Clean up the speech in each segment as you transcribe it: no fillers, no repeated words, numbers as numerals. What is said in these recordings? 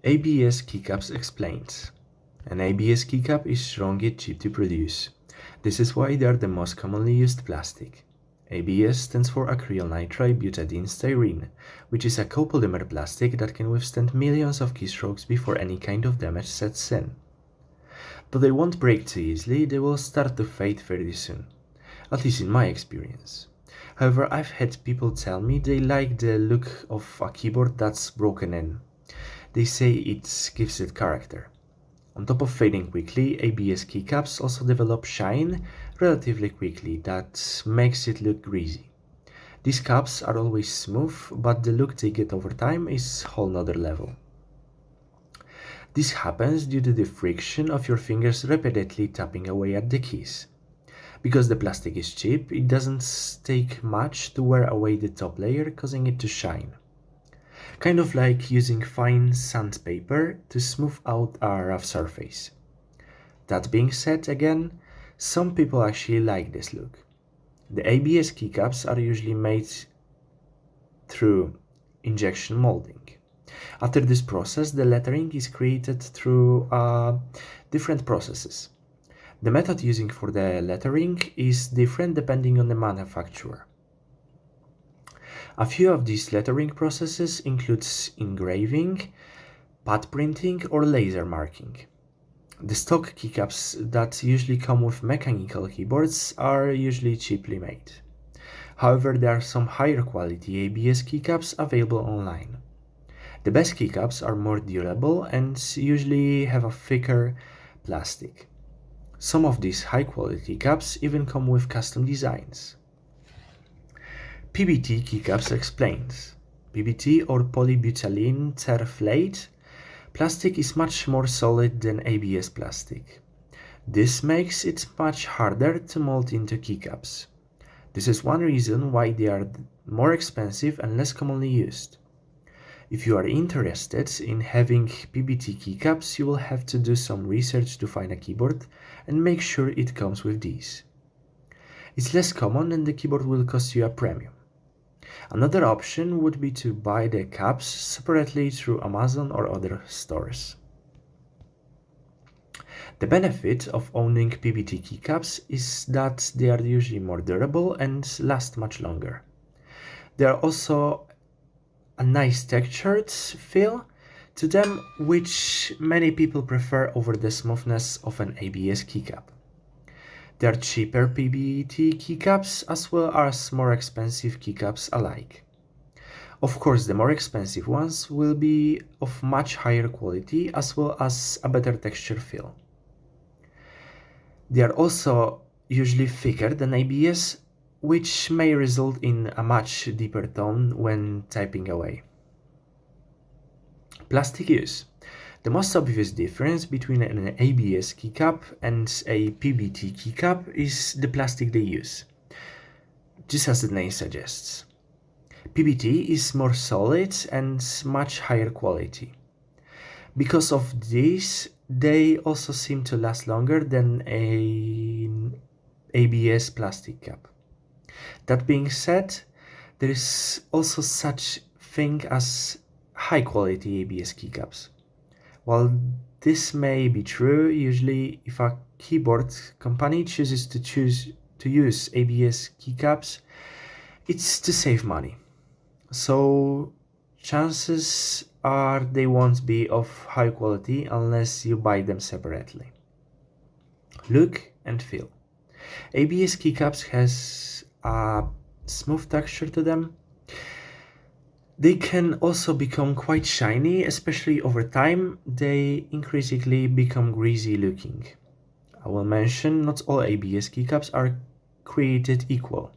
ABS Keycaps explains. An ABS keycap is strong yet cheap to produce. This is why they are the most commonly used plastic. ABS stands for acrylonitrile styrene, which is a copolymer plastic that can withstand millions of keystrokes before any kind of damage sets in. Though they won't break too easily, they will start to fade very soon, at least in my experience. However, I've had people tell me they like the look of a keyboard that's broken in. They say it gives it character. On top of fading quickly, ABS keycaps also develop shine relatively quickly that makes it look greasy. These caps are always smooth, but the look they get over time is a whole nother level. This happens due to the friction of your fingers repeatedly tapping away at the keys. Because the plastic is cheap, it doesn't take much to wear away the top layer, causing it to shine. Kind of like using fine sandpaper to smooth out a rough surface. That being said, again, some people actually like this look. The ABS keycaps are usually made through injection molding. After this process, the lettering is created through different processes. The method using for the lettering is different depending on the manufacturer. A few of these lettering processes includes engraving, pad printing, or laser marking. The stock keycaps that usually come with mechanical keyboards are usually cheaply made. However, there are some higher quality ABS keycaps available online. The best keycaps are more durable and usually have a thicker plastic. Some of these high quality caps even come with custom designs. PBT Keycaps explains. PBT or polybutylene terephthalate plastic is much more solid than ABS plastic. This makes it much harder to mold into keycaps. This is one reason why they are more expensive and less commonly used. If you are interested in having PBT keycaps, you will have to do some research to find a keyboard and make sure it comes with these. It's less common and the keyboard will cost you a premium. Another option would be to buy the caps separately through Amazon or other stores. The benefit of owning PBT keycaps is that they are usually more durable and last much longer. They are also a nice textured feel to them, which many people prefer over the smoothness of an ABS keycap. There are cheaper PBT keycaps as well as more expensive keycaps alike. Of course, the more expensive ones will be of much higher quality as well as a better texture feel. They are also usually thicker than ABS, which may result in a much deeper tone when typing away. Plastic use. The most obvious difference between an ABS keycap and a PBT keycap is the plastic they use, just as the name suggests. PBT is more solid and much higher quality. Because of this, they also seem to last longer than an ABS plastic cap. That being said, there is also such thing as high quality ABS keycaps. While this may be true, usually if a keyboard company chooses to use ABS keycaps, it's to save money. So chances are they won't be of high quality unless you buy them separately. Look and feel. ABS keycaps has a smooth texture to them. They can also become quite shiny, especially over time. They increasingly become greasy looking. I will mention not all ABS keycaps are created equal,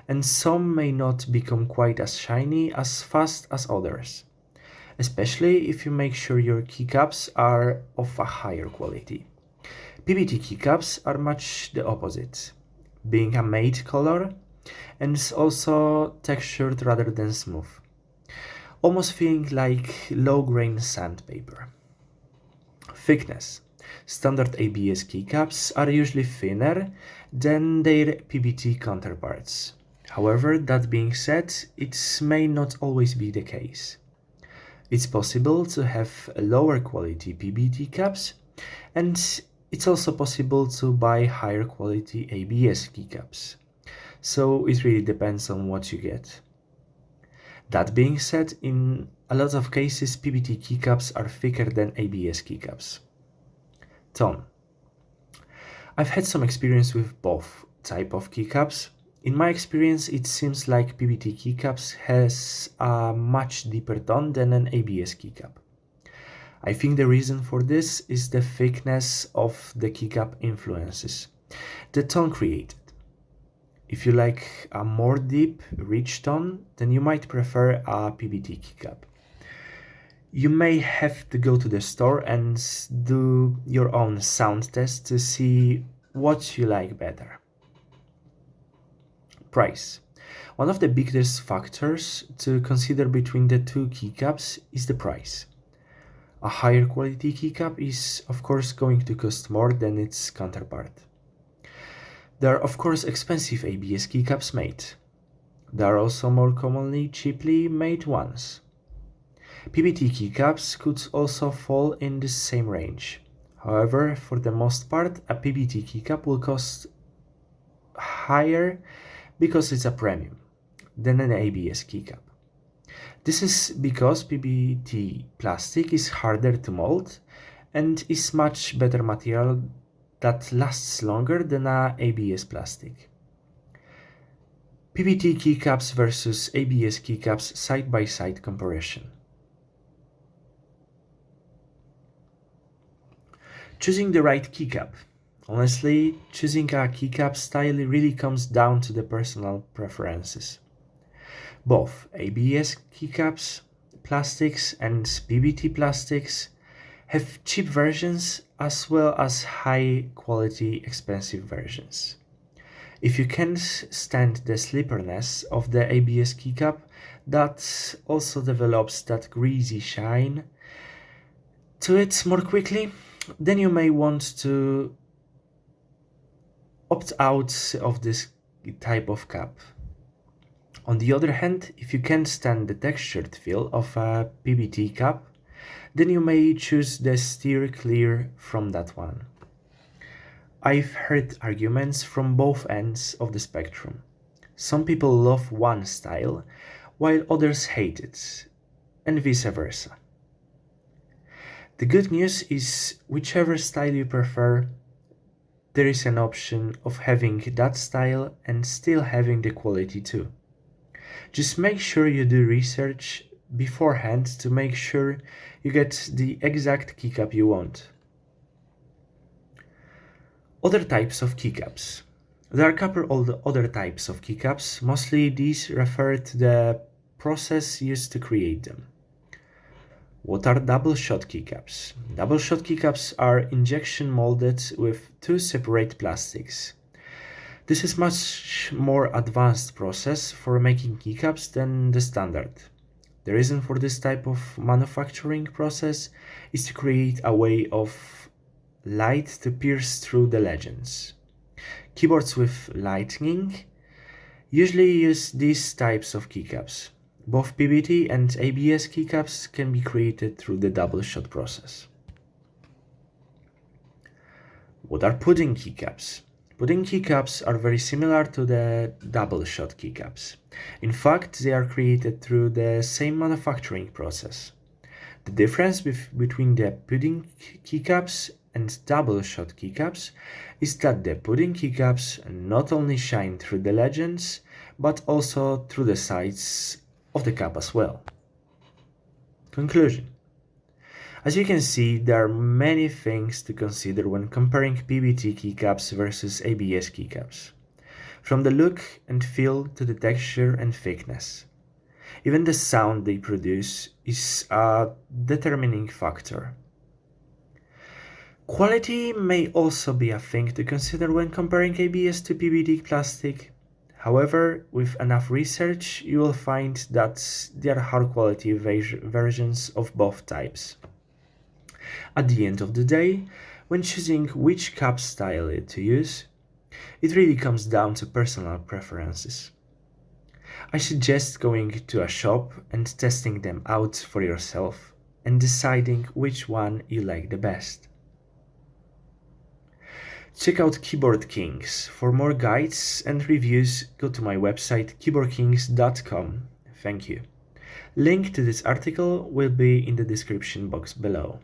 and some may not become quite as shiny as fast as others, especially if you make sure your keycaps are of a higher quality. PBT keycaps are much the opposite, being a matte color and is also textured rather than smooth, almost feeling like low-grain sandpaper. Thickness. Standard ABS keycaps are usually thinner than their PBT counterparts. However, that being said, it may not always be the case. It's possible to have lower quality PBT caps, and it's also possible to buy higher quality ABS keycaps. So it really depends on what you get. That being said, in a lot of cases PBT keycaps are thicker than ABS keycaps. Tone. I've had some experience with both type of keycaps. In my experience, it seems like PBT keycaps has a much deeper tone than an ABS keycap. I think the reason for this is the thickness of the keycap influences the tone created. If you like a more deep, rich tone, then you might prefer a PBT keycap. You may have to go to the store and do your own sound test to see what you like better. Price. One of the biggest factors to consider between the two keycaps is the price. A higher quality keycap is of course going to cost more than its counterpart. There are of course expensive ABS keycaps made. There are also more commonly cheaply made ones. PBT keycaps could also fall in the same range. However, for the most part, a PBT keycap will cost higher because it's a premium than an ABS keycap. This is because PBT plastic is harder to mold and is much better material that lasts longer than a ABS plastic. PBT keycaps versus ABS keycaps side-by-side comparison. Choosing the right keycap. Honestly, choosing a keycap style really comes down to the personal preferences. Both ABS keycaps, plastics and PBT plastics have cheap versions as well as high quality expensive versions. If you can't stand the slipperiness of the ABS keycap that also develops that greasy shine to it more quickly, then you may want to opt out of this type of cap. On the other hand, if you can't stand the textured feel of a PBT cap, then you may choose the steer clear from that one. I've heard arguments from both ends of the spectrum. Some people love one style, while others hate it, and vice versa. The good news is, whichever style you prefer, there is an option of having that style and still having the quality too. Just make sure you do research beforehand to make sure you get the exact keycap you want. Other types of keycaps. There are a couple of other types of keycaps, mostly these refer to the process used to create them. What are double shot keycaps? Double shot keycaps are injection molded with two separate plastics. This is much more advanced process for making keycaps than the standard. The reason for this type of manufacturing process is to create a way of light to pierce through the legends. Keyboards with lightning usually use these types of keycaps. Both PBT and ABS keycaps can be created through the double shot process. What are pudding keycaps? Pudding keycaps are very similar to the double shot keycaps. In fact, they are created through the same manufacturing process. The difference between the pudding keycaps and double shot keycaps is that the pudding keycaps not only shine through the legends, but also through the sides of the cap as well. Conclusion. As you can see, there are many things to consider when comparing PBT keycaps versus ABS keycaps, from the look and feel to the texture and thickness. Even the sound they produce is a determining factor. Quality may also be a thing to consider when comparing ABS to PBT plastic. However, with enough research, you will find that there are high quality versions of both types. At the end of the day, when choosing which cap style to use, it really comes down to personal preferences. I suggest going to a shop and testing them out for yourself and deciding which one you like the best. Check out Keyboard Kings. For more guides and reviews, go to my website keyboardkings.com. Thank you. Link to this article will be in the description box below.